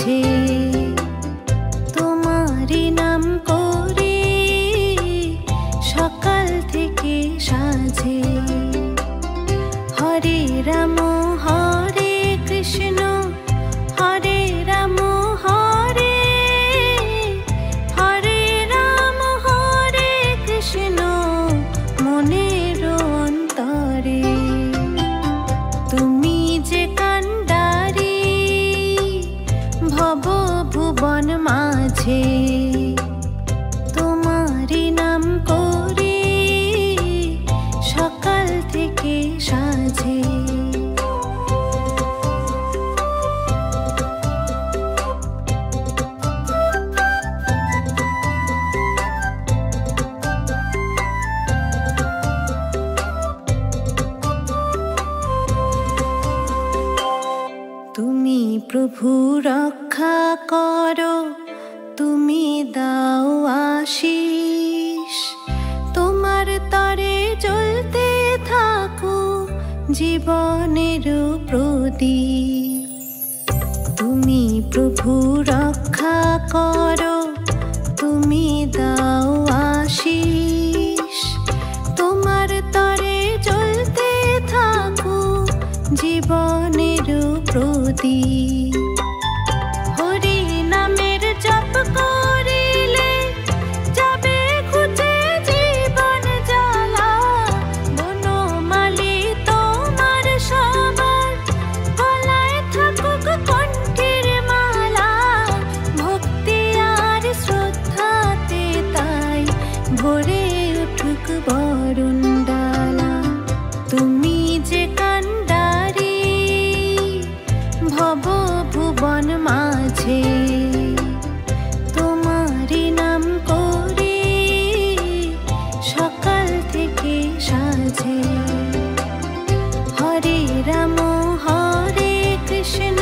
মাঝে তোমারই নাম করে সকাল থেকে সাঁঝে। হরে রাম হরে কৃষ্ণ হরে রাম হরে হরে রাম হরে কৃষ্ণ মনের অন্তরে। তুমি যে কান্ডারি ভব ভুবন মাঝে তোমারই নাম করে সকাল থেকে সাঁঝে। তুমি প্রভু রক্ষা করো তুমি দাও আশিস। তোমার তরে জ্বলতে থাকো জীবনের প্রদীপ। তুমি প্রভু রক্ষা করো তুমি দাও আশিস। তোমার তরে জ্বলতে থাকো জীবনের প্রদীপ। হরি নামের জপ করিলে যাবে ঘুচে জীবন জ্বালা। বনমালী তোমার সবার গলায় থাকুক কণ্ঠের মালা। ভক্তি আর শ্রদ্ধাতে তাই ভরে উঠুক বরুণ ডালা। তুমি যে কান্ডারি ভব ভুবন মাঝে তোমারই নাম করে সকাল থেকে সাঁঝে। হরে রাম হরে কৃষ্ণ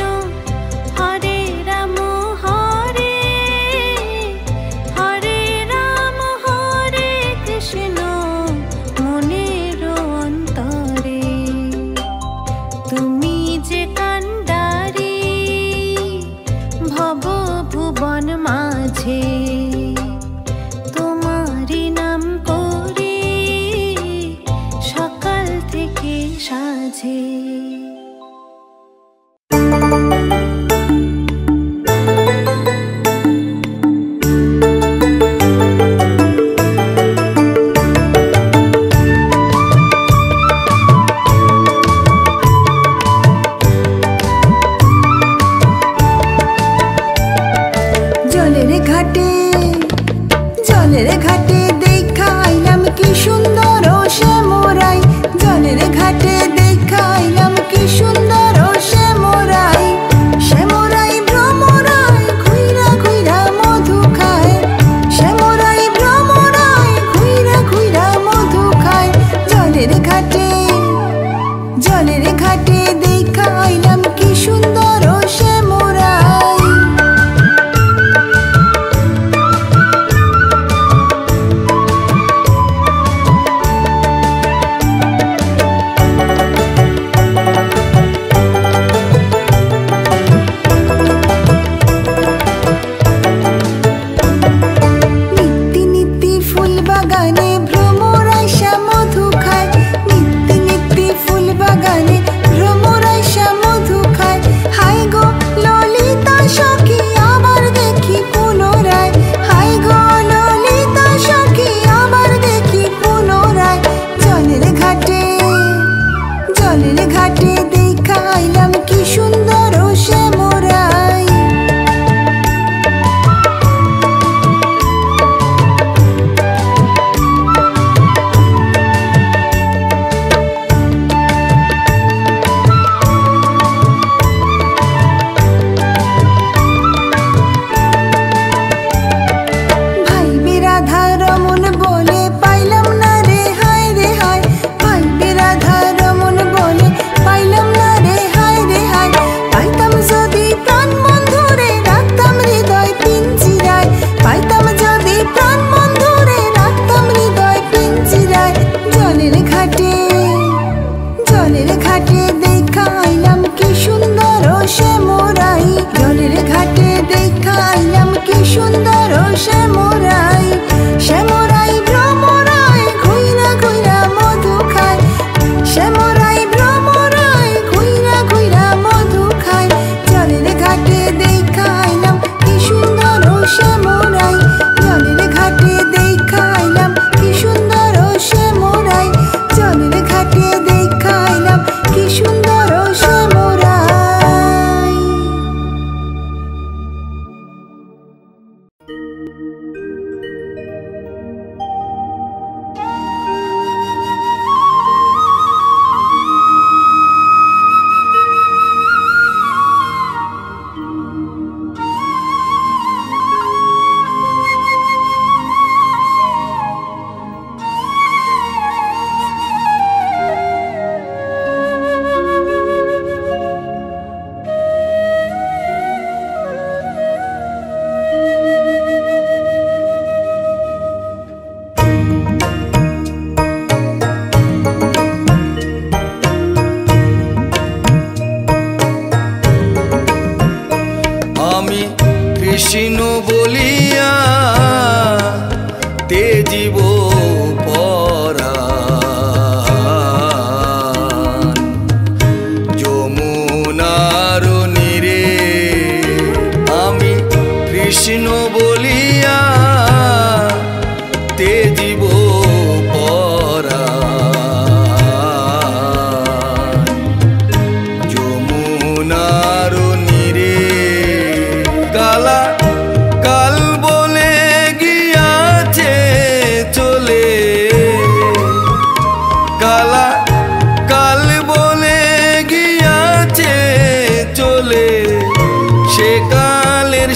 হরে রাম হরে হরে রাম হরে কৃষ্ণ মনের অন্তরে। তুমি যে কান্ডারি ভব ভুবন মাঝে তোমারই নাম করে সকাল থেকে সাঁঝে। জলের ঘাটে দেখাইলাম কি সুন্দর শ্যামরাই। জলের ঘাটে দেখাইলাম কি সুন্দর শ্যামরাই। শ্যামরাই ভ্রমরাই ঘুইরা ঘুইরা মধু খায়। শ্যামরাই ভ্রমরাই ঘুইরা ঘুইরা মধু খায়। জলের ঘাটে দেখাইলাম কি সুন্দর শ্যামরাই।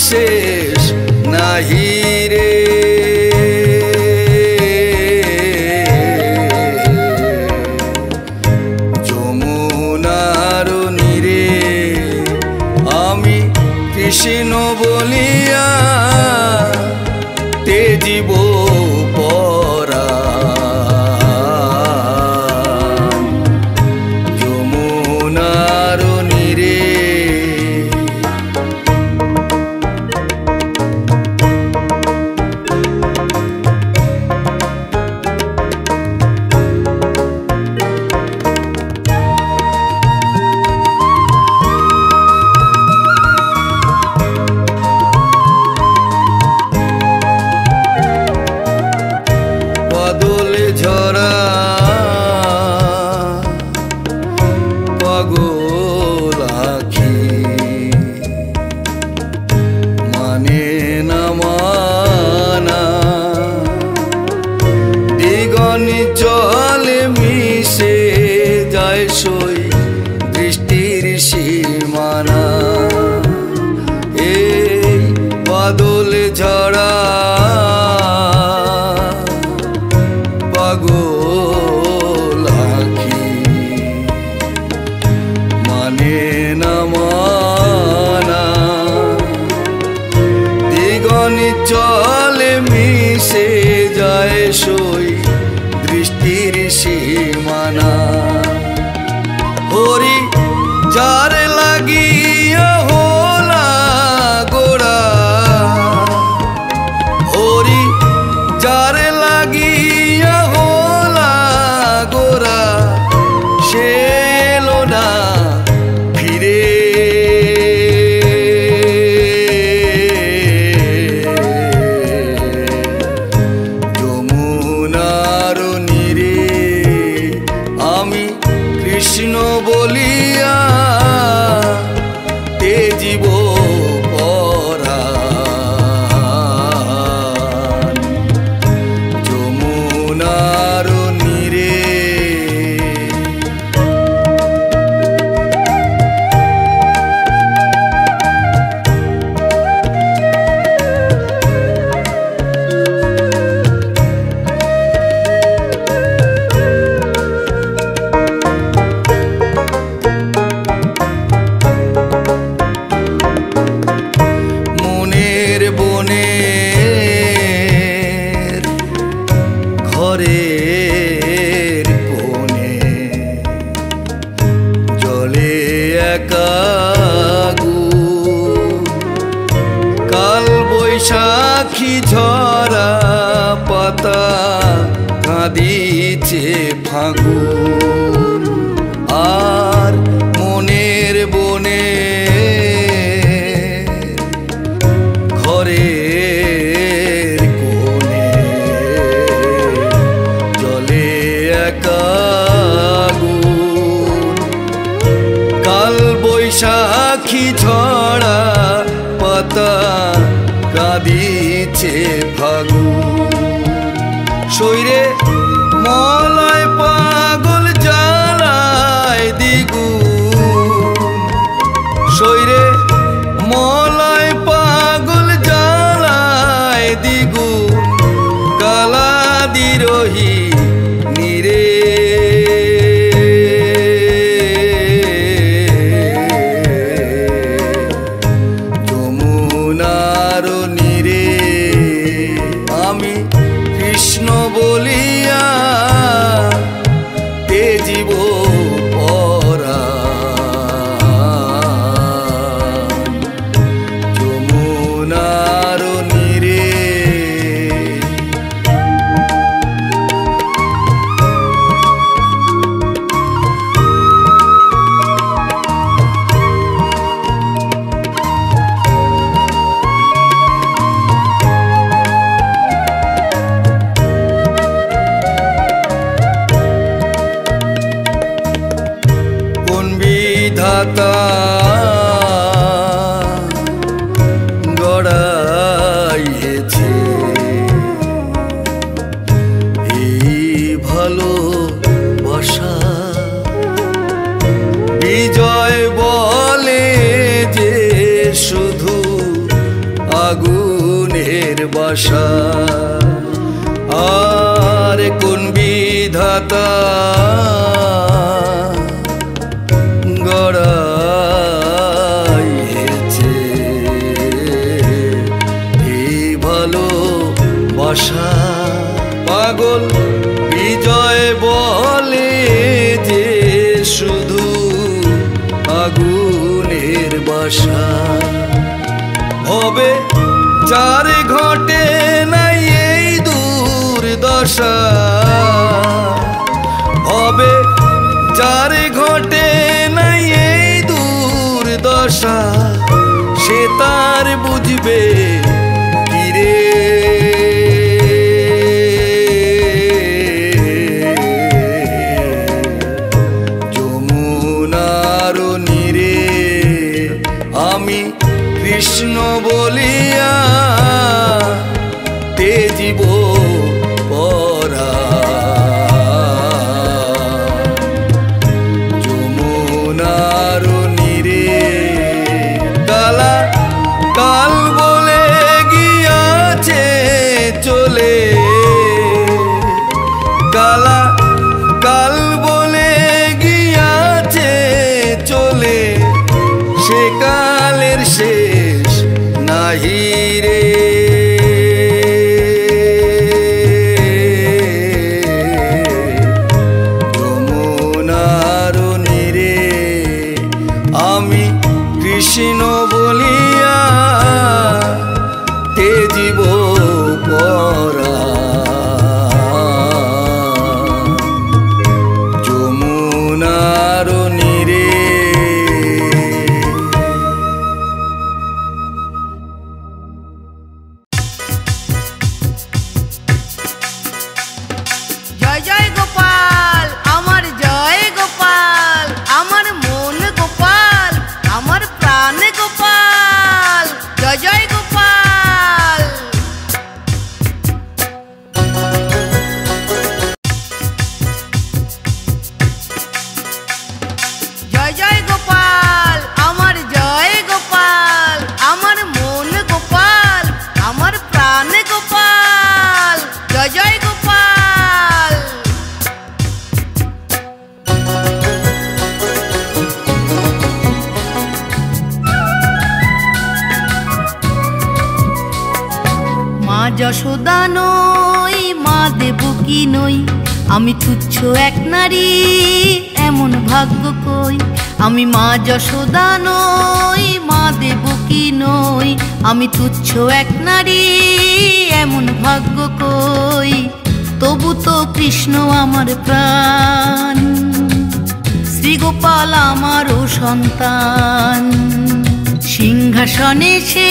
শেষ নাহি রে। যমুনার নীরে আমি কৃষ্ণ বলিয়া তেজিব পরাণ। যমুনার নীরে ঝরা পাগল আখি মানে না মানা। দিগনি জলে মিশে যায় সই দৃষ্টির সীমানা। এই বাদল ঝরা পাগল আখি মানে না মানা। দিগনি চলে মিশে যায় সই দৃষ্টির সীমানা। হরি যার লাগিয়া হোলা গোড়া, হরি যার লাগিয়া সে এলো না ফিরে। যমুনার নীরে আমি কৃষ্ণ বলিয়া তেজিব পরাণ। যমুনার নীরে ঘরের কোণে জলে একা কাল বৈশাখী ঝরা পাতা কাঁদিছে ফাগুন। আর মনের বনে ঘরের কোণে জলে একা কাল বৈশাখী ঝরা পাতা কাঁদিছে ফাগুন। শৈরে মলয় পাগল জ্বালায় দ্বিগুণ। শৈরে মলয় পাগল জ্বালায় দ্বিগুণ। কালা দিরোহী নীরে যমুনার নীরে আমি কৃষ্ণ বলিয়া তেজিব পরাণ। যমুনার নীরে বাসা। আর কোন বিধাতা গড়াইছে এই ভালোবাসা। পাগল বিজয় বলে যে শুধু আগুনের বাসা। হবে যার ঘটে নাই এই দুর্দশা, হবে যার ঘটে নাই এই দুর্দশা, সে তার বুঝবে কি রে। যমুনার নীরে আমি কৃষ্ণ বলিয়া তেজিব পরা। যমুনার নীরে কালা কাল বলে গিয়াছে চলে, কালা কাল বলে গিয়াছে চলে, সে কালের শেষ নাহি রে। যমুনার নীরে আমি কৃষ্ণ বলিয়া তেজিব পরা। যমুনার নীরে জয় জয় গোপাল, আমার জয় গোপাল, আমার মন গোপাল, আমার প্রাণ গোপাল, জয় জয় গোপাল। জয় জয় গোপাল, আমার জয় গোপাল, আমার মন গোপাল, আমার প্রাণ গোপাল, জয় জয় গোপাল। মা যশোদা নই, মা দেবকী নই, আমি তুচ্ছ এক নারী, এমন ভাগ্য কই। আমি মা যশোদা নই, মা দেবকী নই, আমি তুচ্ছ এক নারী, এমন ভাগ্য কই। তবু তো কৃষ্ণ আমার প্রাণ, শ্রীগোপাল আমারও সন্তান। সিংহাসনে সে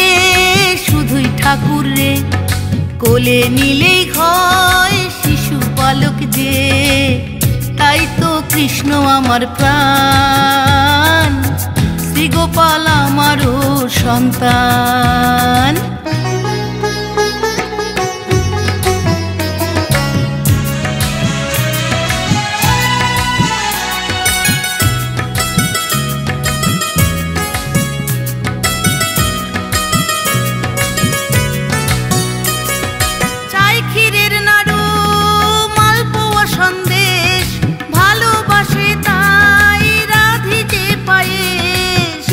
শুধুই ঠাকুর রে, কোলে নিলেই হয় শিশু বালক যে। তাই তো কৃষ্ণ আমার প্রাণ, শ্রীগোপাল আমারও সন্তান। চাই ক্ষীরের নাড়ু, মালপোয়া সন্দেশ, ভালোবাসে তাই রাধিতে পায়েস।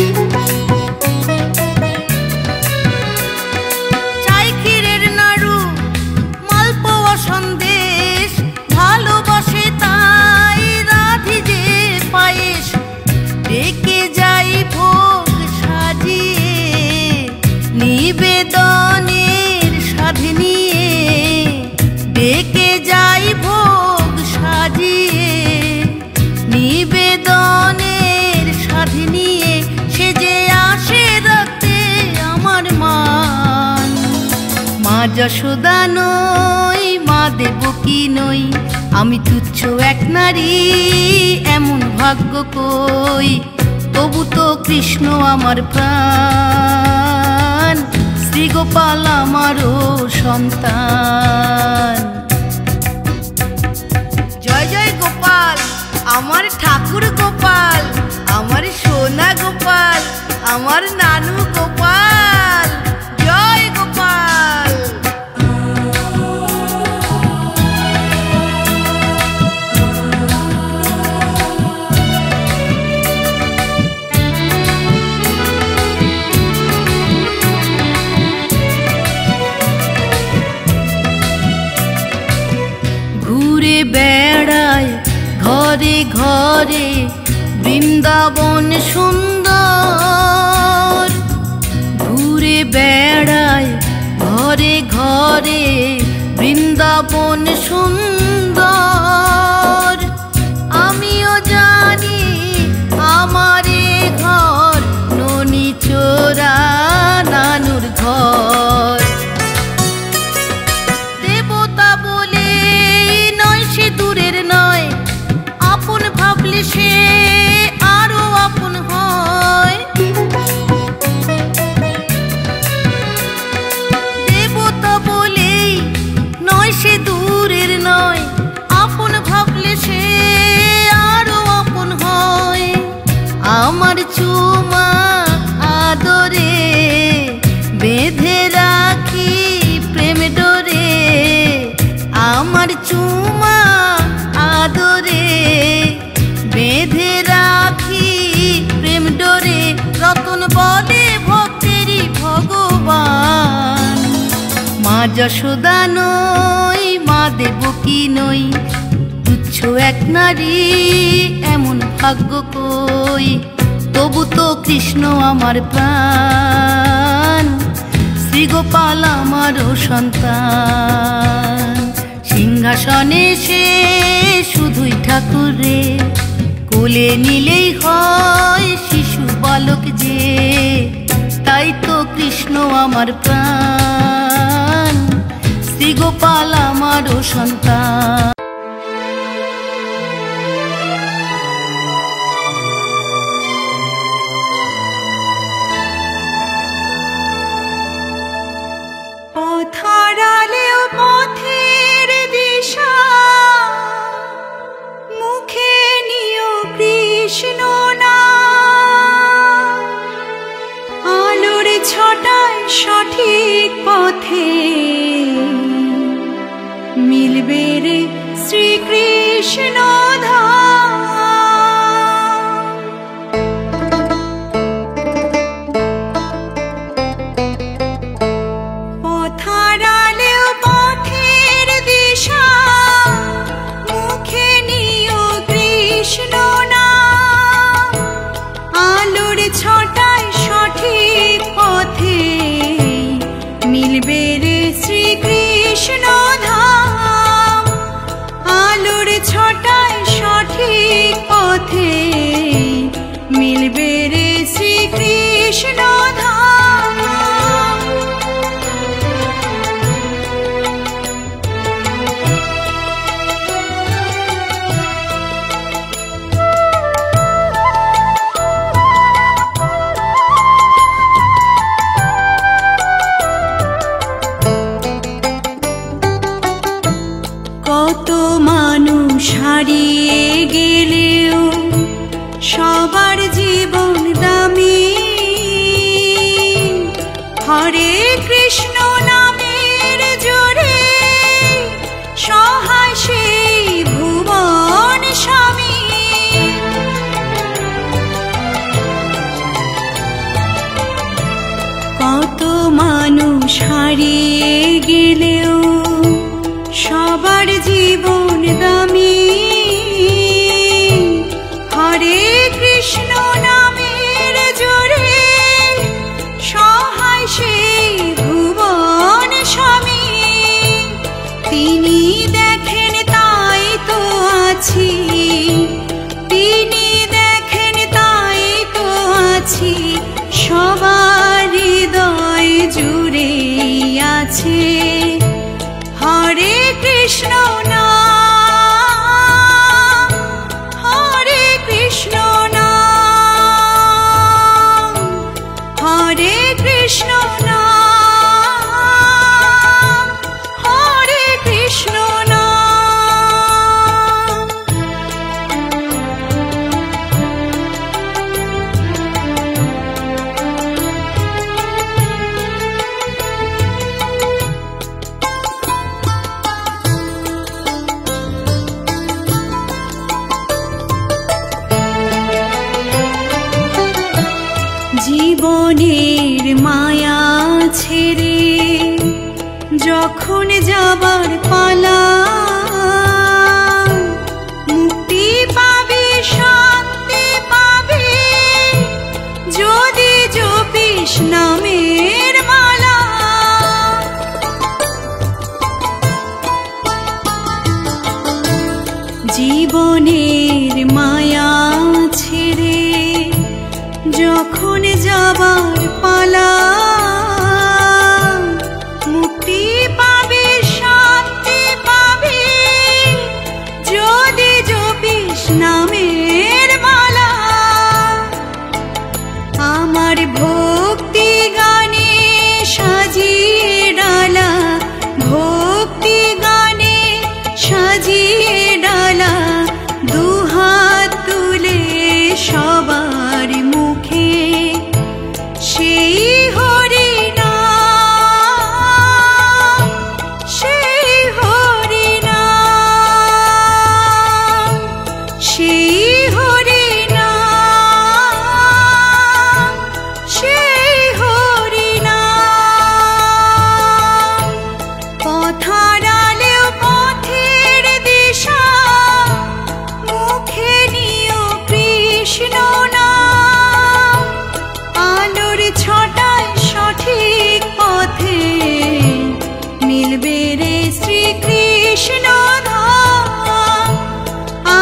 চাই ক্ষীরের নাড়ু, মালপোয়া সন্দেশ, ভালোবাসে তাই রাধিতে পায়েস। ডেকে যাই ভোগ সাজিয়ে, নিবেদনের সাধ নিয়ে, ডেকে যাই ভোগ সাজিয়ে, নিবেদনের সাধ নিয়ে, সে যে আসে রাতে আমার মান। মা যশোদা নই, মা দেবকী নই, আমি তুচ্ছ এক নারী, এমন ভাগ্য কই। তবু তো কৃষ্ণ আমার প্রাণ, শ্রীগোপাল আমারও সন্তান। জয় জয় গোপাল, আমার ঠাকুর গোপাল, আমার সোনা গোপাল, আমার নানু গোপাল, জয় গোপাল। ঘুরে বেড়ায় ঘরে ঘরে বৃন্দাবন সুন্দর, ঘুরে বেড়ায় ঘরে ঘরে বৃন্দাবন সুন্দর। আমিও জানি আমারে ঘর ননি চোরা নানুর ঘর। দেবতা বলে নয় সে দূরের নয়, আপন ভাবলে সে আরো আপন হয়। দেবতা বলে নয় সে দূরের নয়, আপন ভাবলে সে আরো আপন হয়। আমার চুমা আদরে বেঁধে রাখি প্রেম ডোরে, আমার চুমা আদরে বেঁধে রাখি প্রেম ডোরে। রতন বলে ভক্তেরই ভগবান, মা যশোদা নই মা দেবকী নই, তুচ্ছ এক নারী এমন ভাগ্য কই। তবু তো কৃষ্ণ আমার প্রাণ, শ্রীগোপাল আমারও সন্তান। সিংহাসনে সে শুধুই ঠাকুরে, কোলে নিলেই হয় শিশু বালক যে। তাই তো কৃষ্ণ আমার প্রাণ, শ্রীগোপাল আমারও সন্তান। পথহারালেও পথের দিশা, মুখে নিও কৃষ্ণ নাম। আলোর ছটায় সঠিক পথে মিলবে রে শ্রীকৃষ্ণ ধাম। পথহারালেও পথের দিশা, মুখে নিও কৃষ্ণ নাম। আলোর ছটায় সঠিক পথে মিলবে রে শ্রীকৃষ্ণ ধাম। আলোর ছটায় সঠিক পথে মিলবে রে শ্রীকৃষ্ণ ধাম। কত মানুষ হারিয়ে গেলেও সবার জীবন দামি, হরে কৃষ্ণ নামের জোরে সহায় সেই ভুবন স্বামী। কত মানুষ হারিয়ে গেলেও সবার জীবন দামি, হরে কৃষ্ণ নামের জোরে সহায় সেই ভুবন স্বামী। তিনি দেখেন তাই তো আছি, তিনি দেখেন তাই তো আছি, সবার হৃদয় জুড়ে আছে হরে কৃষ্ণ নাম। হরে কৃষ্ণ নাম, হরে কৃষ্ণ নাম, হরে কৃষ্ণ নাম। জীবনের মায়া ছেড়ে যখন যাবার পালা, জীবনের মায়া ছেড়ে যখন যাবার পালা, মুক্তি পাবে শান্তি পাবে যদি জপিস নামের মালা। আমার ভক্তি গানে সাজিয়ে ডালা, ভক্তি গানে সাজিয়ে ডালা, দুহাত তুলে সবার মুখে সেই হরি নাম, সেই হরি নাম, সেই হরি নাম, সেই হরি নাম। পথার আলেও পথের দিশা, মুখে নিও কৃষ্ণ নাম। আলোর ছটায় সঠিক পথে মিলবে রে শ্রীকৃষ্ণ ধাম।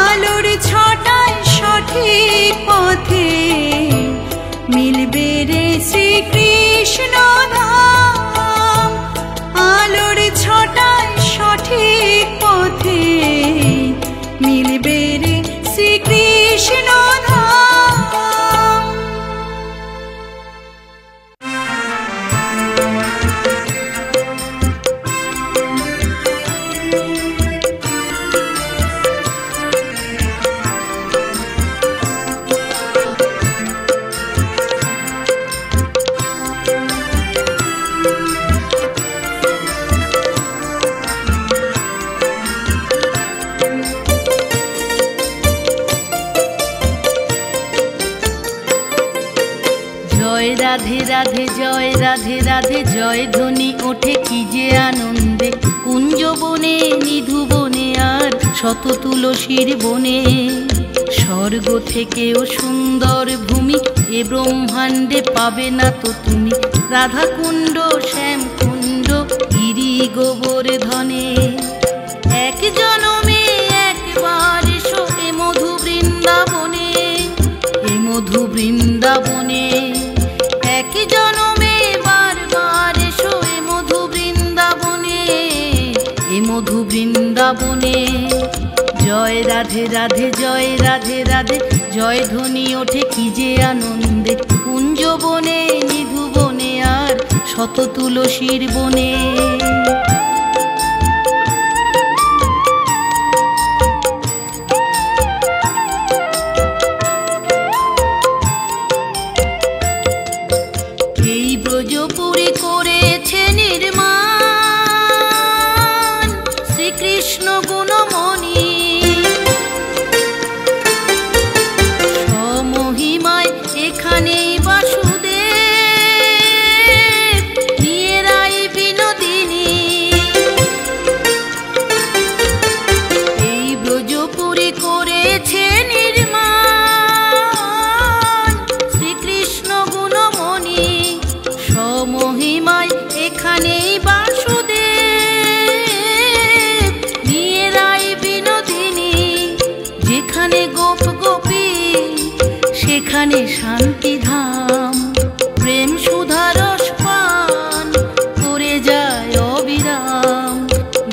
আলোর ছটায় সঠিক পথে মিলবে রে শ্রীকৃষ্ণ ধাম। আলোর ছটায় সঠিক পথে মিলবে রে শ্রীকৃষ্ণ ধাম। জয় রাধে রাধে, জয় রাধে রাধে, জয় ধ্বনি ওঠে কি যে আনন্দে। কুঞ্জ বনে নিধু বনে আর শত তুলসীর বনে, স্বর্গ থেকেও সুন্দর ভূমি এ ব্রহ্মাণ্ডে পাবে না তো তুমি। রাধা কুণ্ড শ্যাম কুণ্ড গিরি গোবর্ধনে, এক জনমে একবার এসো এ মধু বৃন্দাবনে, এ মধু বৃন্দাবনে। এক জনমে বারবার এসো এ মধু বৃন্দাবনে, এ মধু বৃন্দাবনে। জয় রাধে রাধে, জয় রাধে রাধে, জয় ধ্বনি ওঠে কি যে আনন্দে। কুঞ্জ বনে নিধু বনে আর শত তুলসীর বনে। এই ব্রজপুরী করেছে নির্মাণ শ্রীকৃষ্ণ গুণমণি, সমহিমায় এখানেই বাসুদেব নিয়ে রাই বিনোদিনী। এই ব্রজপুরী করেছে নির্মাণ শ্রীকৃষ্ণ গুণমণি, সমহিমায় এখানেই বাসুদেব নিয়ে রাই বিনোদিনী। যেখানে গোপ গোপী সেখানে শান্তি ধাম, প্রেম সুধারস পান করে যায় অবিরাম।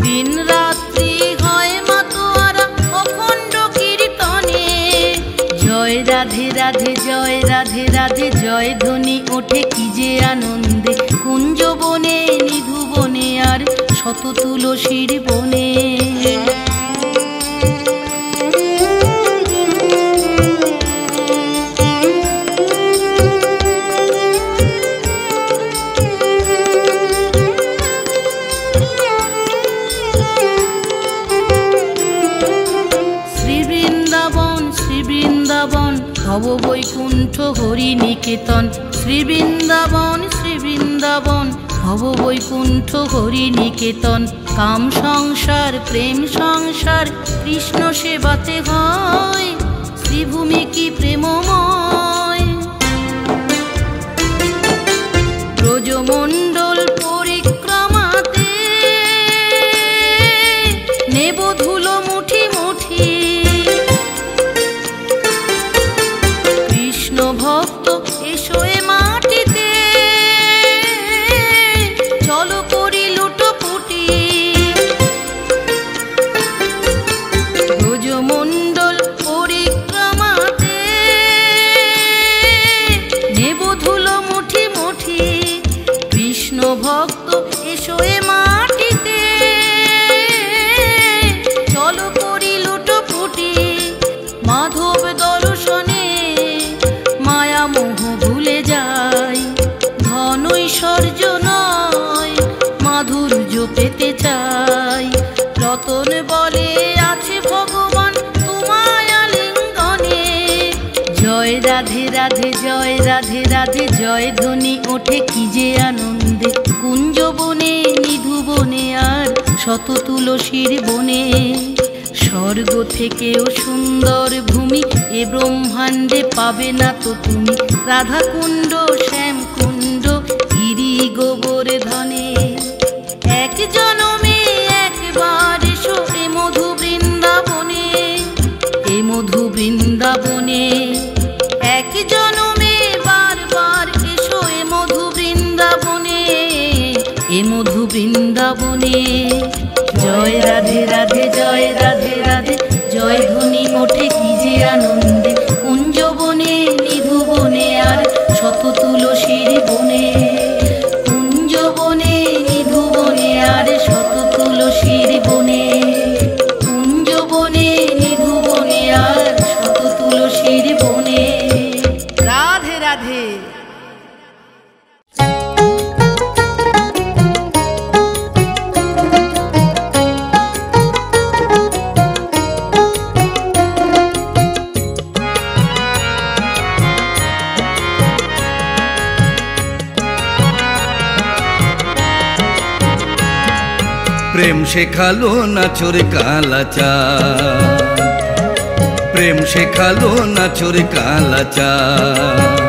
দিন রাত্রি হয় মাতোয়ারা অখণ্ড কীর্তনে। জয় রাধে রাধে, জয় রাধে রাধে, জয় ধ্বনি ওঠে কি যে আনন্দে। কুঞ্জ বনে নিধু বনে আর শত তুলসীর বনে। ভব বৈকুণ্ঠ হরি নিকেতন। শ্রী বৃন্দাবন, শ্রী বৃন্দাবন, ভব বৈকুণ্ঠ হরি নিকেতন। কাম সংসার প্রেম সংসার কৃষ্ণ সেবাতে হয়, শ্রীভূমি কি প্রেমময়। ব্রজমণ্ডল পরিক্রমাতে নেব ধুলো মুঠি মুঠি, পেতে চাই। রতন বলে আছে ভগবান তোমায় আলিঙ্গনে। জয় রাধে রাধে জয় রাধে রাধে জয় ধ্বনি ওঠে কি যে আনন্দে। কুঞ্জ বনে নিধু বনে আর শত তুলসীর বনে। স্বর্গ থেকেও সুন্দর ভূমি এ ব্রহ্মাণ্ডে পাবে না তো তুমি। রাধাকুণ্ড শ্যামকুণ্ড গিরি গোবর্ধনে। এক জনমে একবার এসো এ মধু বৃন্দাবনে। এ মধু বৃন্দাবনে এক জনমে বারবার এসো এ মধু বৃন্দাবনে। এ মধু বৃন্দাবনে। জয় রাধে রাধে জয় রাধে রাধে জয় ধ্বনি ওঠে কি যে আনন্দে। কুঞ্জ বনে নিধু বনে আর শত তুলসীর বনে। কুঞ্জ বনে নিধু বনে আর শত তুলসীর বনে। কুঞ্জ বনে নিধু বনে আর শত তুলসীর বনে। রাধে রাধে। প্রেম শেখালো নাচোর কালাচাঁদ। প্রেম শেখালো নাচোর কালাচাঁদ।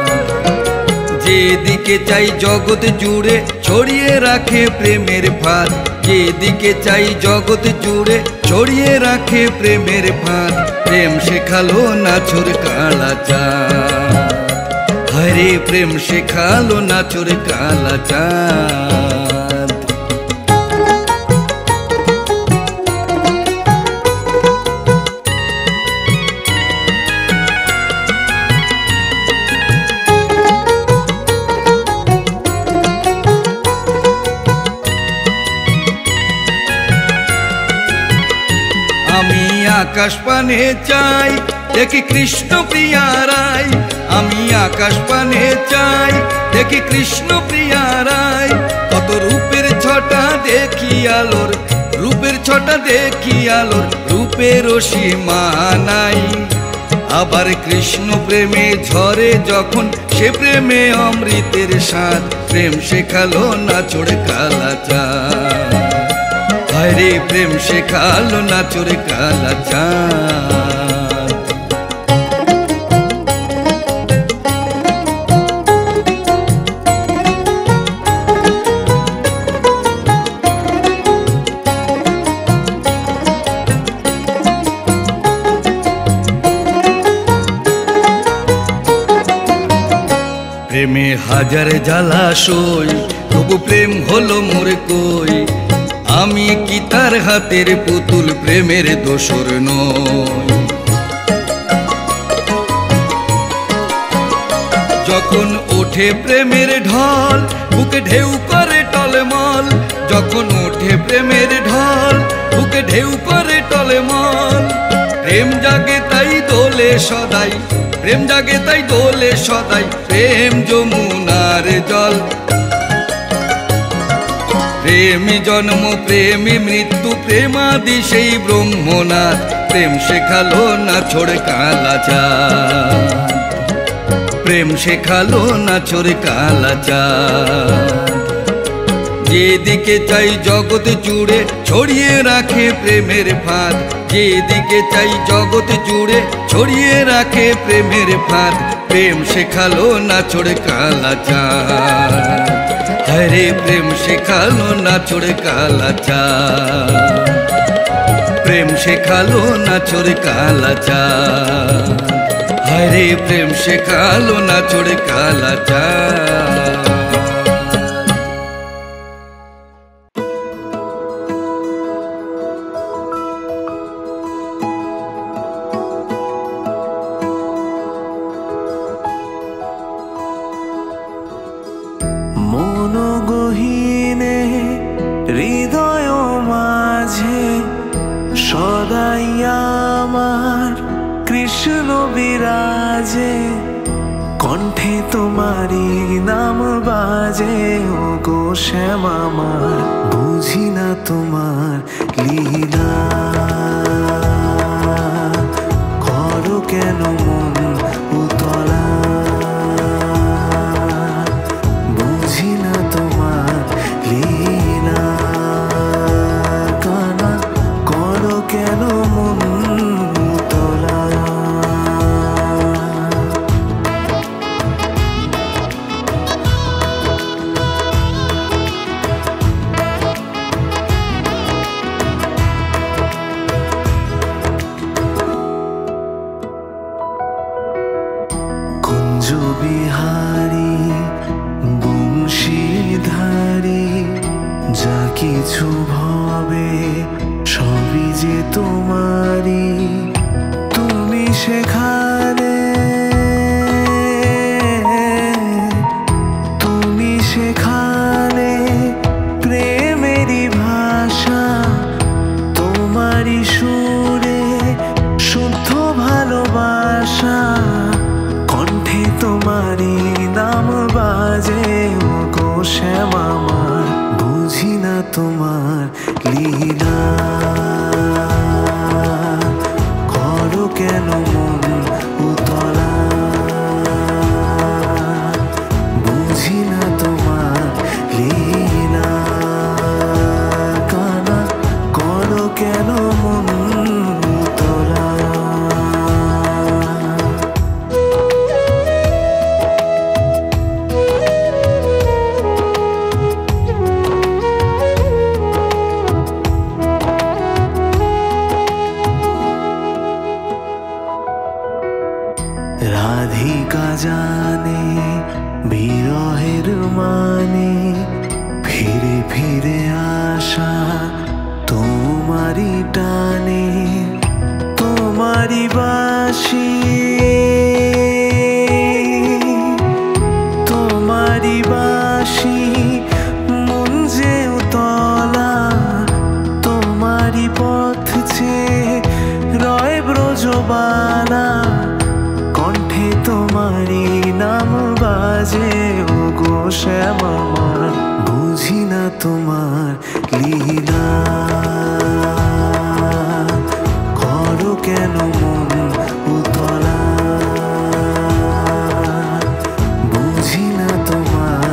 যেদিকে চাই জগৎ জুড়ে ছড়িয়ে রাখে প্রেমের ফাঁদ। যেদিকে চাই জগৎ জুড়ে ছড়িয়ে রাখে প্রেমের ফাঁদ। প্রেম শেখালো নাচোর কালাচাঁদ। হরে প্রেম শেখালো নাচোর কালাচাঁদ। আমি আকাশ পানে চাই দেখি কৃষ্ণ প্রিয়া রায়। আমি আকাশ পানে চাই দেখি কৃষ্ণ প্রিয়া রায়। কত রূপের ছটা দেখি আলোর। রূপের ছটা দেখি আলোর। রূপের সীমা নাই। আবার কৃষ্ণ প্রেমে ঝরে যখন সে প্রেমে অমৃতের স্বাদ। প্রেম শেখালো নাচোর কালাচাঁদ। হরে প্রেম শেখালো নাচোর কালাচাঁদ। প্রেমে হাজার জ্বালাশয় তবু প্রেম হলো মোর কই। আমি কি তার হাতের পুতুল প্রেমের দোসর নই। যখন ওঠে প্রেমের ঢল বুকে ঢেউ করে টলমল। যখন ওঠে প্রেমের ঢল বুকে ঢেউ করে টলমল। প্রেম জাগে তাই দোলে সদাই। প্রেম জাগে তাই দোলে সদাই। প্রেম যমুনার জল। প্রেমী জন্ম প্রেমী মৃত্যু প্রেমাদি সেই ব্রহ্মনাথ। প্রেম শেখালো নাচোর কালাচাঁদ। প্রেম শেখালো নাচোর কালাচাঁদ। যেদিকে চাই জগৎ জুড়ে ছড়িয়ে রাখে প্রেমের ফাঁদ। যেদিকে চাই জগৎ জুড়ে ছড়িয়ে রাখে প্রেমের ফাঁদ। প্রেম শেখালো নাচোর কালাচাঁদ। হরে প্রেম শেখালো নাচোর কালাচাঁদ। প্রেম শেখালো নাচোর কালাচাঁদ। হরে প্রেম শেখালো নাচোর কালাচাঁদ। মনোগহীনে হৃদয় মাঝে সদাই আমার কৃষ্ণ বিরাজে। কণ্ঠে তোমারি নাম বাজে ও গো শ্যাম আমার। বুঝি না তোমার লীলা, করো কেন মন উতলা, বুঝি না তোমার লীলা, কানা করো কেন মন উতলা। বিহারী বংশীধারী যা কিছু ভবে সবই যে তোমারই, তুমি সেখানে, তুমি সেখানে প্রেমেরই ভাষা, তোমারই সুরে শুদ্ধ ভালোবাসা, কণ্ঠে তোমারই নাম বাজে গো শ্যামা আমার, বুঝি না তোমার লীলা, করো কেন মন উতলা, বুঝি না তোমার লীলা, কানা করো কেন মন উতলা। রাধিকা জানে বিরহের মানে, ফিরে ফিরে আসা তোমারই টানে, তোমারই বাঁশি, তোমারই বাঁশি মন যে উতলা, তোমারই পথ চেয়ে রয় ব্রজবালা, কণ্ঠে তোমারই নাম বাজে ও গো শ্যামা আমার, বুঝি না তোমার লীলা, করো কেন মন উতলা, বুঝি না তোমার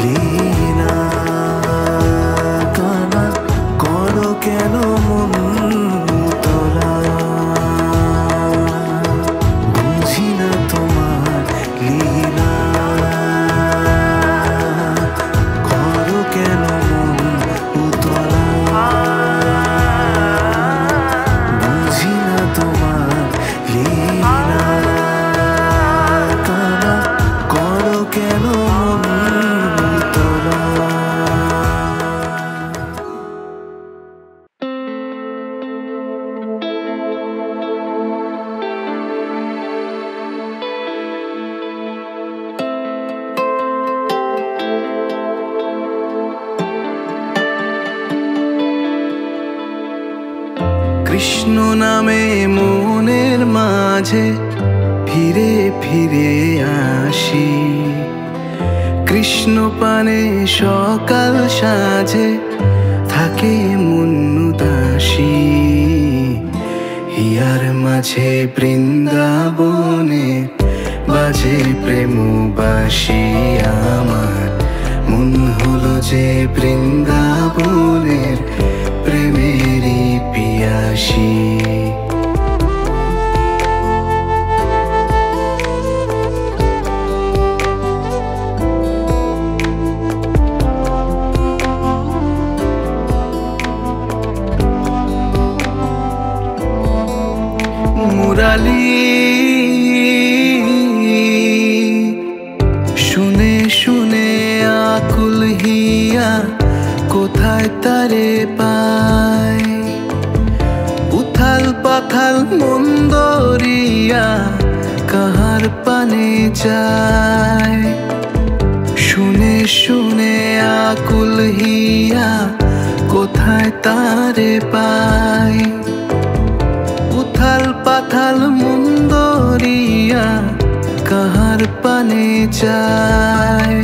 লীলা, কানা করো কেন মন উতলা, বুঝি না তোমার লীলা, করো কেন মন উতলা, বুঝি না তোমার লীলা, কানা করো কেন মন উতলা। কৃষ্ণ নামে মনের মাঝে ফিরে ফিরে আসি, কৃষ্ণ পানে সকাল সাজে থাকে মন উদাসী, হিয়ার মাঝে বৃন্দাবনে বাজে প্রেম বাসি আমার, মন হলো যে বৃন্দাবনের প্রেমেরই পিয়াসী। মুরালি শুনে শুনে আকুল হিয়া কোথায় তারে পায়, উথাল পাথাল মন্দরিয়া কাহার পানে যায়, শুনে শুনে আকুল হিয়া কোথায় তারে পায়, উথাল পাথাল মন্দরিয়া কাহার পানে যায়,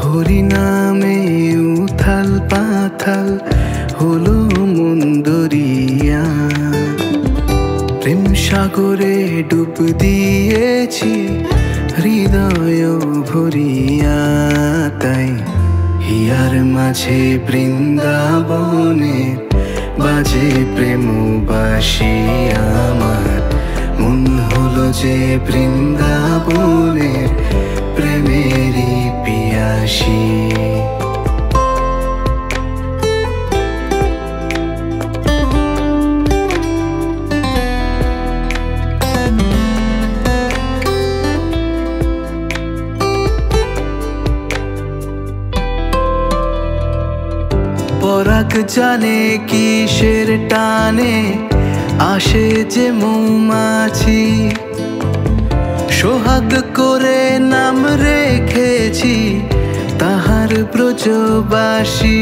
হরি নামে উথাল পাথাল পাথাল হলো মন দরিয়া। প্রেম সাগরে ডুব দিয়েছি হৃদয় ভরিয়া, তাই হিয়ার মাঝে বৃন্দাবনে বাজে প্রেম বাসি আমার। মন হলো যে বৃন্দাবনের প্রেমেরই পিয়াসী। পরাগ জানে কিসের টানে আসে যে মৌমাছি, সোহাগ করে নাম রেখেছি তাহার ব্রজবাসী।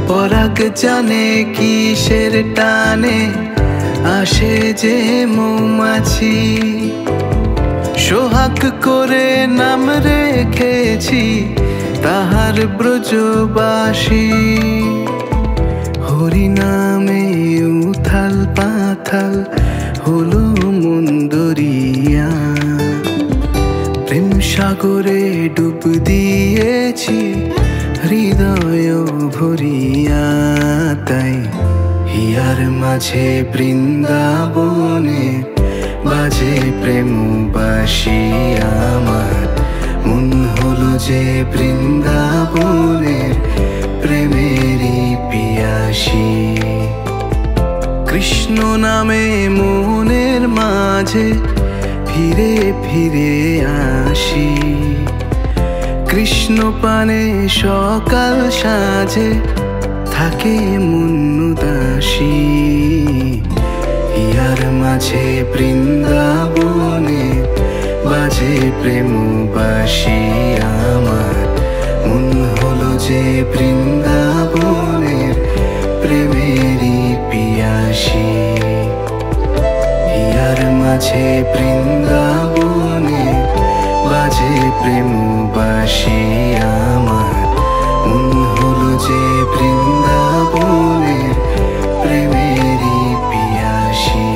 পরাগ জানে কিসের টানে আসে যে মৌমাছি, সোহাগ করে নাম রেখেছি তাহার ব্রজবাসী। হরি নামে উথাল পাথাল হলো মন দরিয়া। প্রেম সাগরে ডুব দিয়েছি হৃদয় ভরিয়া, তাই হিয়ার মাঝে বৃন্দাবনে বাজে প্রেম বাসি আমার। মন হলো যে বৃন্দাবনের প্রেমেরই পিয়াসী। কৃষ্ণ নামে মনের মাঝে ফিরে ফিরে আসি, কৃষ্ণ পানে সকাল সাজে থাকে মন উদাসী। হিয়ার মাঝে বৃন্দাবনে বাজে প্রেম বাসি আমার। মন হলো যে বৃন্দাবনের প্রেমেরই পিয়াসী। হিয়ার মাঝে বৃন্দাবনে বাজে প্রেম বাসি আমার। মন হলো যে বৃন্দাবনের প্রেমেরই পিয়াসী।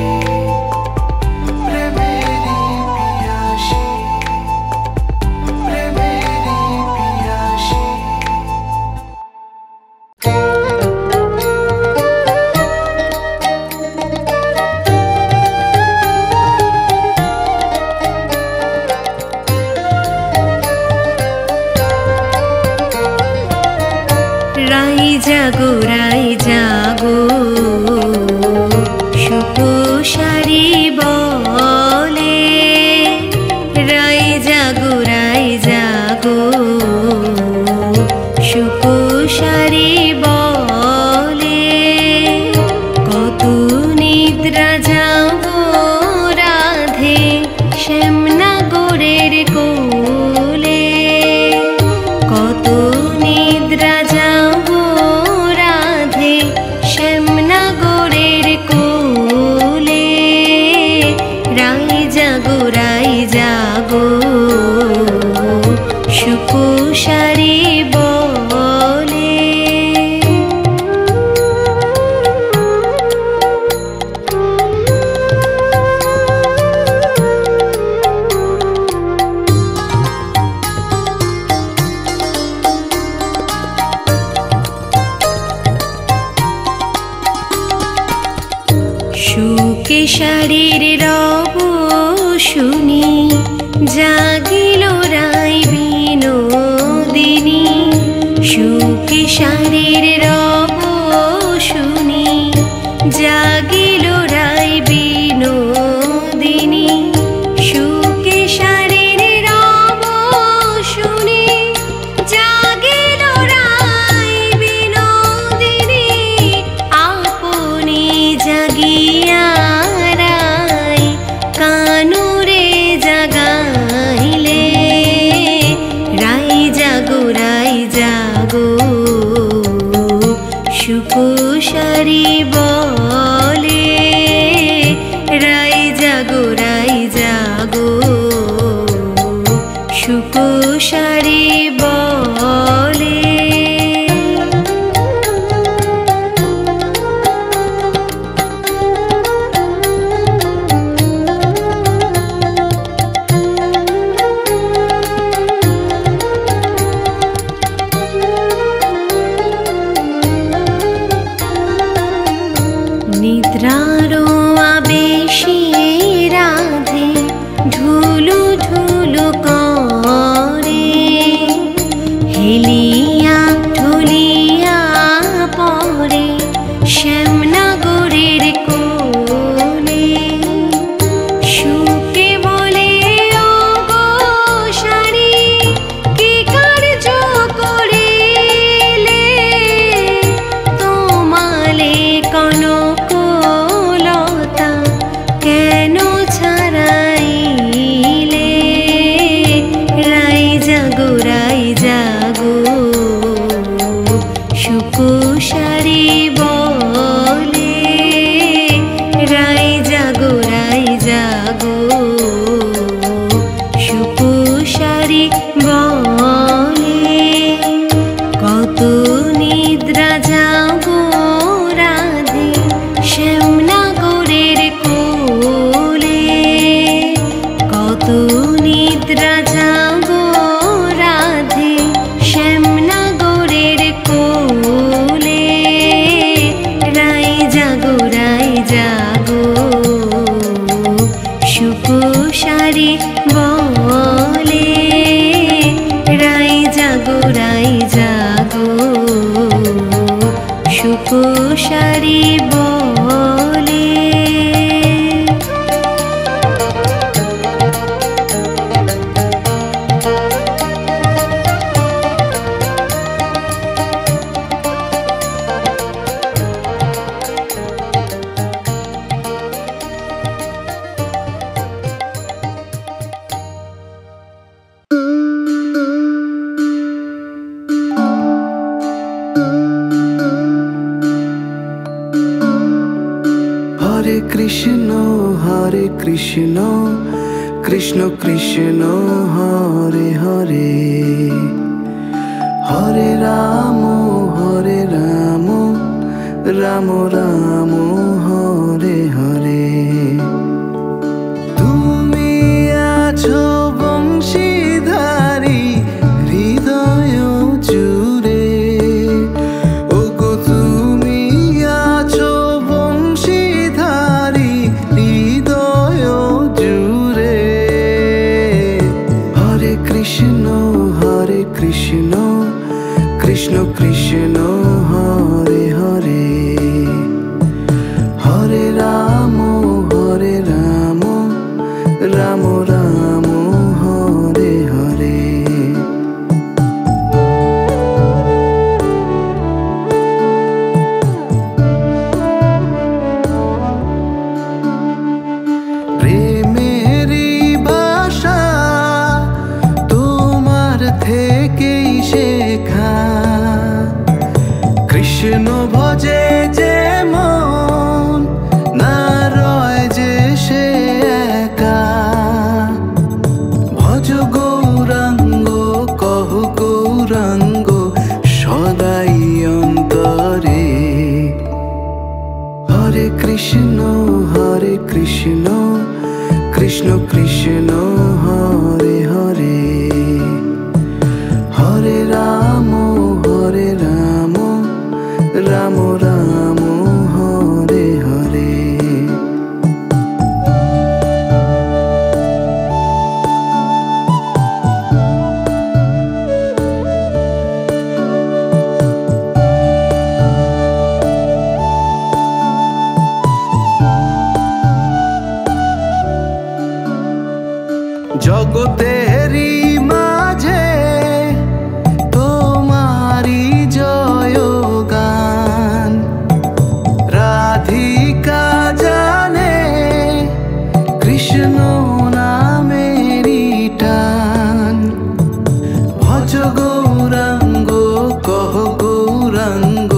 জাগো রাই জাগো সুপোষারি বলে, রাই জাগো সুপোষারি বলে। কত নিদ্রা যাবো রাধে শ্যামনগরের কোলে, কত নিদ্রা যাবো রাধে শ্যামনগরের কোলে। রাই জাগো সুপোষারি বলে। সুকেশারীর রব শুনি জাগিল রাই বিনোদিনী, সুকেশারীর রব শুনি জাগিল রাই বিনোদিনী। সুকেশারীর রব শুনি জাগিল রাই বিনোদিনী, আপনি জাগিয়া রাই কানুরে জাগাইলে। রাই জাগো জাগো সুকোষারি বলে, রাই জাগো সুকোষারি বলে। Hare Krishna, Krishna Krishna, Hare Hare, Hare Rama, Rama Rama, Hare Hare। তুমি আছো বংশীধারী হৃদয় জুড়ে, ওগো তুমি আছো বংশীধারী হৃদয় জুড়ে। হরে কৃষ্ণ কৃষ্ণ কৃষ্ণ হরে হরে, হরে রাম রাম রাম হরে হরে। প্রেমেরই ভাষা তোমার থেকেই শেখা, কৃষ্ণ ভজে যে মন না রয় যে সে একা। ভজ গৌরাঙ্গ কহ গৌরাঙ্গ সদাই অন্তরে। হরে কৃষ্ণ কৃষ্ণ কৃষ্ণ হরে হরে, হরে রাম রাম রাম হরে হরে। জগতেরই মাঝে তোমারি জয় গান, রাধিকা জানে কৃষ্ণ নামেরই টান। ভজ গৌরাঙ্গ কহ গৌরাঙ্গ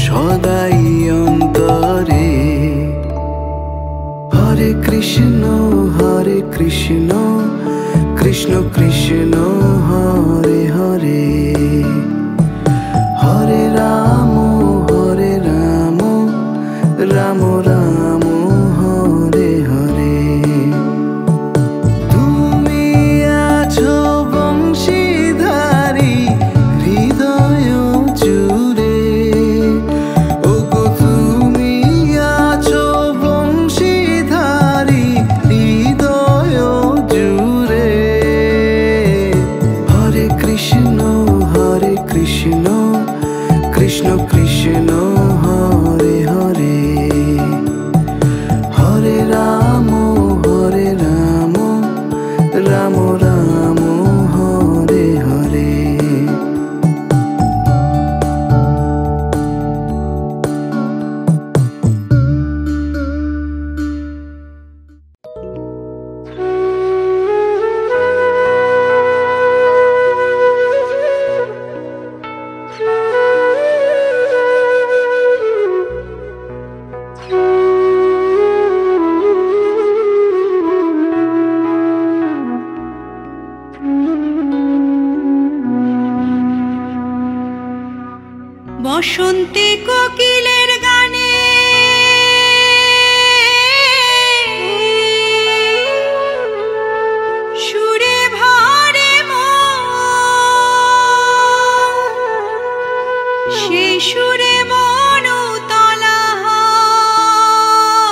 সদাই অন্তরে। হরে কৃষ্ণ কৃষ্ণ কৃষ্ণ হরে হরে, হরে রাম রাম রাম হরে হরে। তুমি আছো বংশীধারী হৃদয় জুড়ে, ওগো তুমি আছো বংশীধারী হৃদয় জুড়ে। হরে কৃষ্ণ কৃষ্ণ কৃষ্ণ হরে হরে, হরে রাম রাম রাম হরে হরে। বসন্তে কোকিলের গানে সুরে ভরে সেই সুরে মন তলা হয়।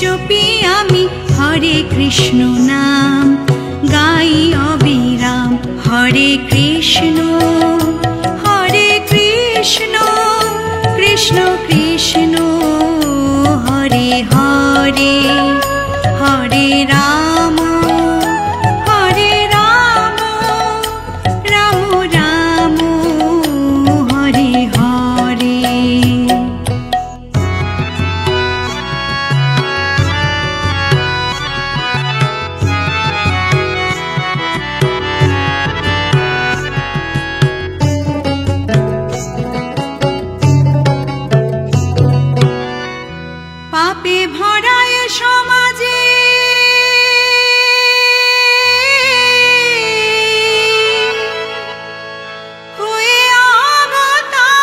জপি আমি হরে কৃষ্ণ নাম, গাই অবিরাম হরে কৃষ্ণ কৃষ্ণ কৃষ্ণ হরে হরে, হরে রাম রাম রাম হরে হরে। পাপে ভরায় সমাজে হয়ে অবতার,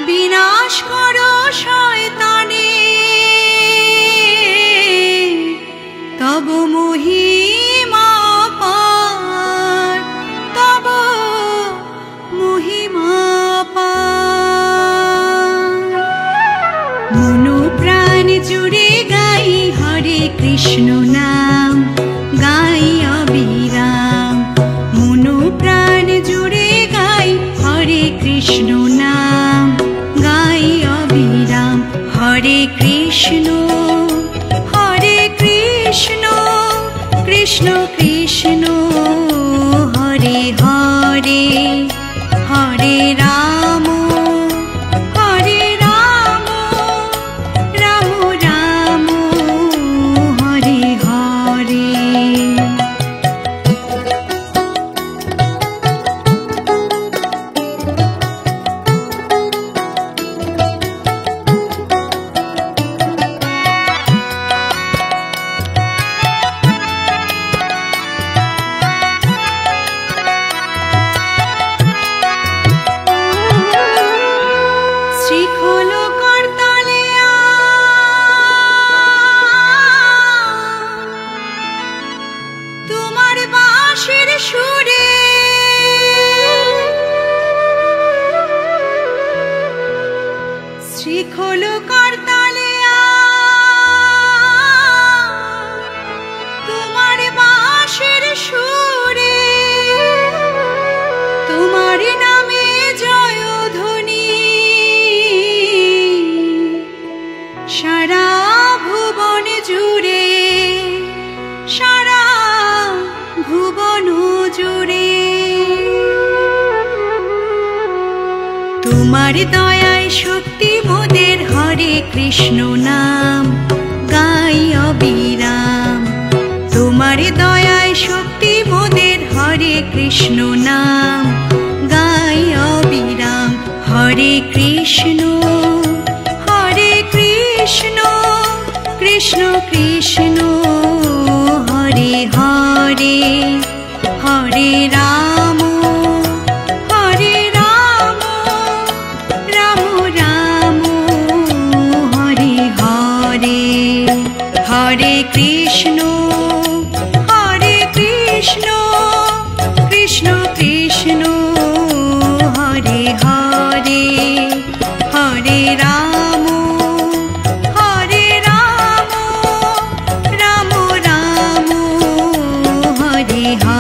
বিনাশ করো শয়তানে তব মহিমা পার, তব মহিমা পার। মনো প্রাণ জুড়ে গাই হরে কৃষ্ণ নাম, গাই অবিরাম। মনো প্রাণ জুড়ে গাই হরে কৃষ্ণ নাম, গাই অবিরাম হরে কৃষ্ণ কৃষ্ণ কৃষ্ণ হরে হরে, হরে রাম রাম রাম হরে হরে। শ্রীখোলো করতালে তোমার বাঁশির সুরে, শ্রীখোলো করতালে তোমার বাঁশির সুরে, তোমার নামে জয়ধ্বনি সারা ভুবন জুড়ে, সারা ভুবন জুড়ে। তোমার দয়ায় শক্তি মোদের হরে কৃষ্ণ নাম, গাই অবিরাম। তোমার দয়ায় শক্তি মোদের হরে কৃষ্ণ নাম, গাই অবিরাম হরে কৃষ্ণ কৃষ্ণ কৃষ্ণ হরে হরে, হরে রাম রাম রাম হরে হরে, হরে কৃষ্ণ কৃষ্ণ কৃষ্ণ হরে হরে, হরে রাম রাম রাম হরে হরে।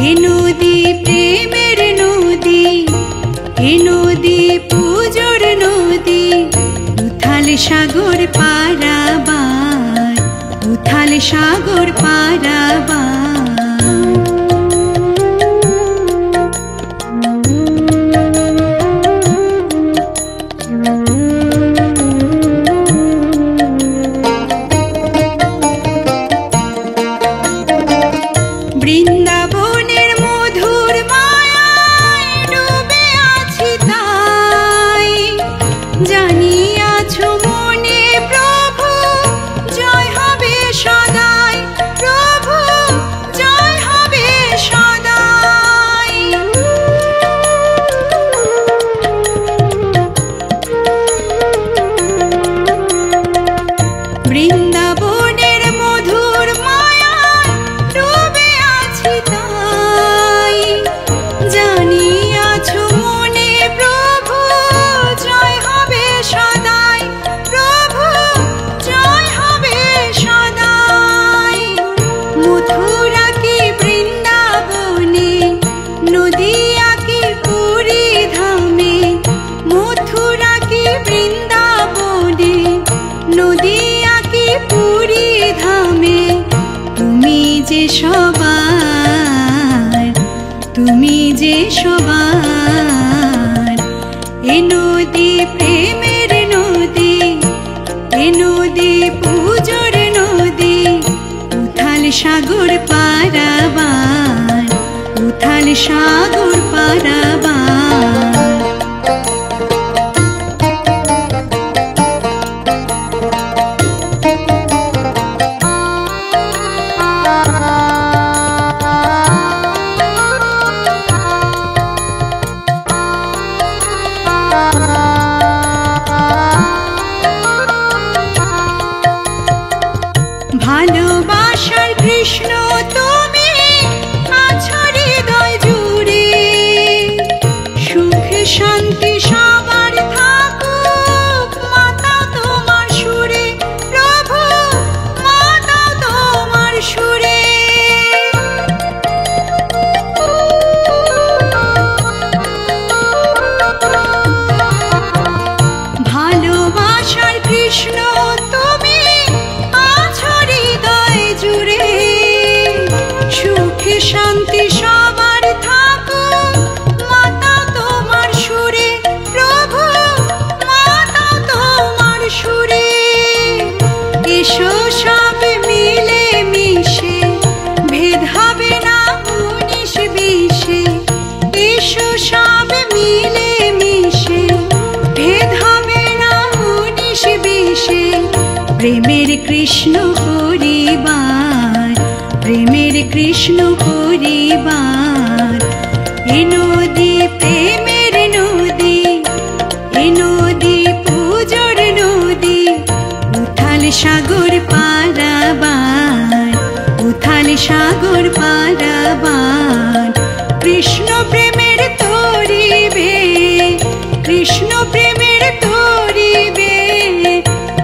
এ নদী প্রেমের নদী, এ নদী পুজোর নদী, উথাল সাগর পারাবার, উথাল সাগর পারাবার। বৃন্দাবনের মধুর মায়ায় ডুবে আছি তাই, জানিয়াছো মনে প্রভু জয় হবে সদাই, প্রভু জয় হবে সদাই। বৃন্দাবনের মধুর মায়ায় ডুবে আছি তাই, জানিয়াছো মনে প্রভু জয় হবে সদাই, প্রভু জয় হবে সদাই। মথুরা কি বৃন্দাবনে, নদিয়া কি পুরী ধামে, মথুরা কি বৃন্দাবনে, নদিয়া কি পুরী ধামে, তুমি যে সবার, তুমি যে সবার। এ নদী প্রেমের নদী, এ নদী পুজোর নদী, উথাল সাগর পারাবার, উথাল সাগর পারাবার। ভালোবাসার কৃষ্ণ তুমি আছো হৃদয় জুড়ে, সুখ শান্তি সবার থাকুক মাতা তোমার সুরে, প্রভু মাতা তোমার সুরে। ভালোবাসার কৃষ্ণ তুমি আছো হৃদয় জুড়ে, সুখ শান্তি সবার থাকুক মাতা তোমার সুরে, প্রভু মাতা তোমার সুরে। এসো সব মিলে মিশে, ভেদ হবে না 19-20, এসো সব মিলে মিশে, ভেদ হবে না 19-20। প্রেমের কৃষ্ণ পরিবার, প্রেমের কৃষ্ণ পরিবার। এ নদী প্রেমের নদী, এ নদী পুজোর নদী, উথাল সাগর পারাবার, উথাল সাগর পারাবার। কৃষ্ণ প্রেমের তরিবে, কৃষ্ণ প্রেমের তরিবে,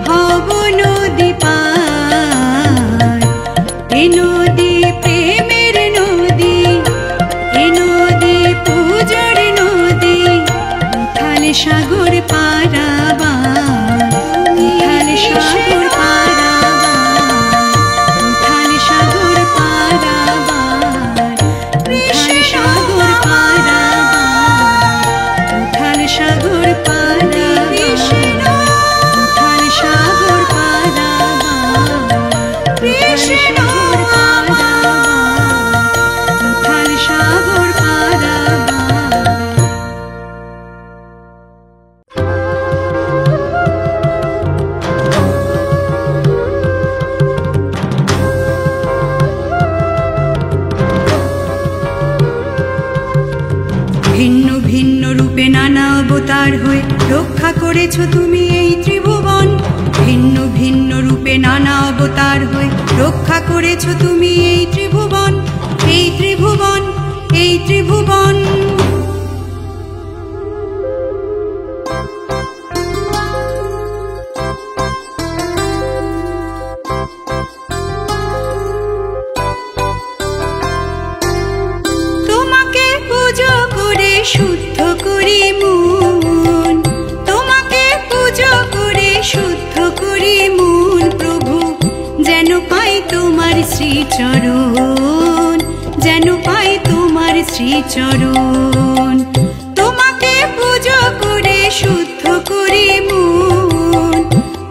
হব নদী পার। এ নদী প্রেমের নদী, এ নদী পুজোর নদী, উথাল সাগর পারাবার, উথাল সাগর পারাবার, উথাল সাগর পারাবার, উথাল সাগর পারাবার, উথাল সাগর পারাবার, উথাল সাগর পারাবার, কৃষ্ণ উথাল সাগর পারাবার। ভিন্ন ভিন্ন রূপে নানা অবতার হয়ে রক্ষা করেছ তুমি এই ত্রিভুবন, ভিন্ন ভিন্ন রূপে নানা অবতার হয়ে রক্ষা করেছ তুমি এই ত্রিভুবন, এই ত্রিভুবন, এই ত্রিভুবন। শ্রীচরণ, যেন পাই তোমার শ্রীচরণ। তোমাকে পুজো করে শুদ্ধ করি মন,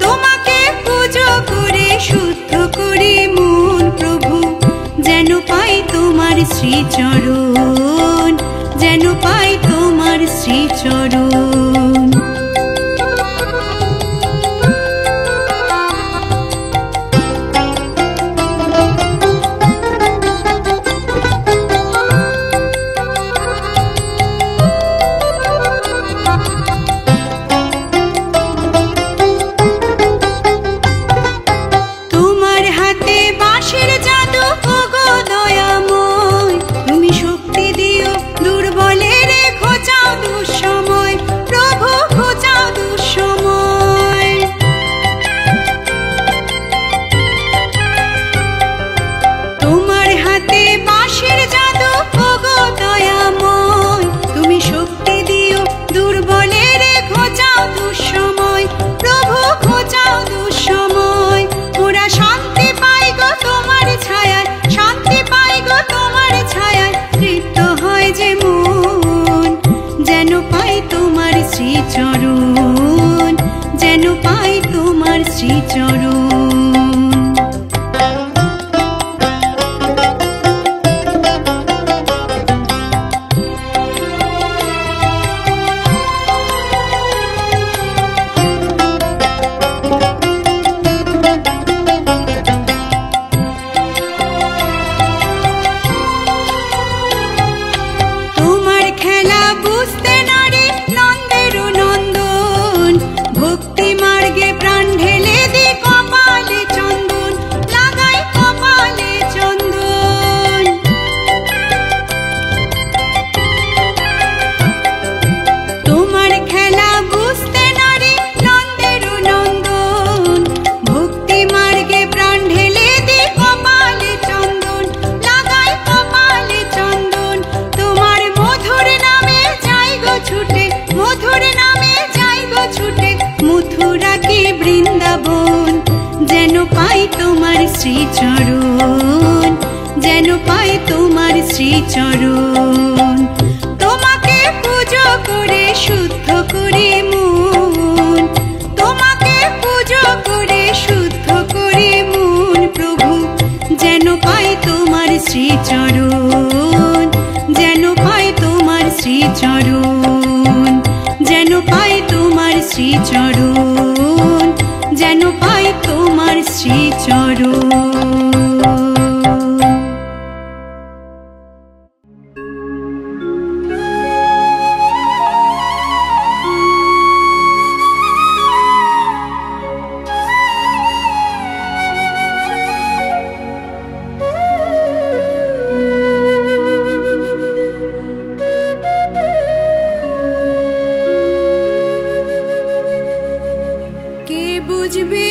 তোমাকে পুজো করে শুদ্ধ করি মন প্রভু, যেন পাই তোমার শ্রীচরণ, যেন পাই তোমার শ্রীচরণ। তোমার হাতে বাঁশের জাদু ওগো দয়াময়, তুমি শক্তি দিও দুর্বলের খোঁচাও দুঃসময়, প্রভু খোঁচাও দুঃসময়। তোমার হাতে বাঁশের জাদু ওগো দয়াময়, তুমি শক্তি দিও দুর্বলের খোঁচাও দুঃসময়, প্রভু খোঁচাও দুঃসময়। ওরা শান্তি পাই গো তোমার ছায়ায়, শান্তি পাই গো তোমার ছায়ায়, তৃপ্ত হয় যে মন, যেন পাই তোমার শ্রীচরণ, যেন পাই তোমার শ্রীচরণ। তোমার খেলা বুঝতে না রে নন্দের নন্দন, ভক্তি মার্গে প্রাণ ঢেলে দি কপালে চন্দন, লাগাই কপালে চন্দন। তোমার খেলা বুঝতে না রে নন্দের নন্দন, ভক্তি মার্গে প্রাণ ঢেলে দি কপালে চন্দন, লাগাই কপালে চন্দন। তোমার মধুর নামে যাই গো ছুটে, মধুর নামে যাই গো ছুটে, মথুরা কি বৃন্দাবন, যেন পাই তোমার শ্রীচরণ, যেন পাই তোমার শ্রীচরণ। তোমাকে পুজো করে শুদ্ধ করি মন, তোমাকে পুজো করে শুদ্ধ করি মন প্রভু, যেন পাই তোমার শ্রীচরণ, যেন পাই তোমার শ্রীচরণ, যেন পাই তোমার শ্রীচরণ, যেন পাই তোমার শ্রীচরণ। কে বুঝবে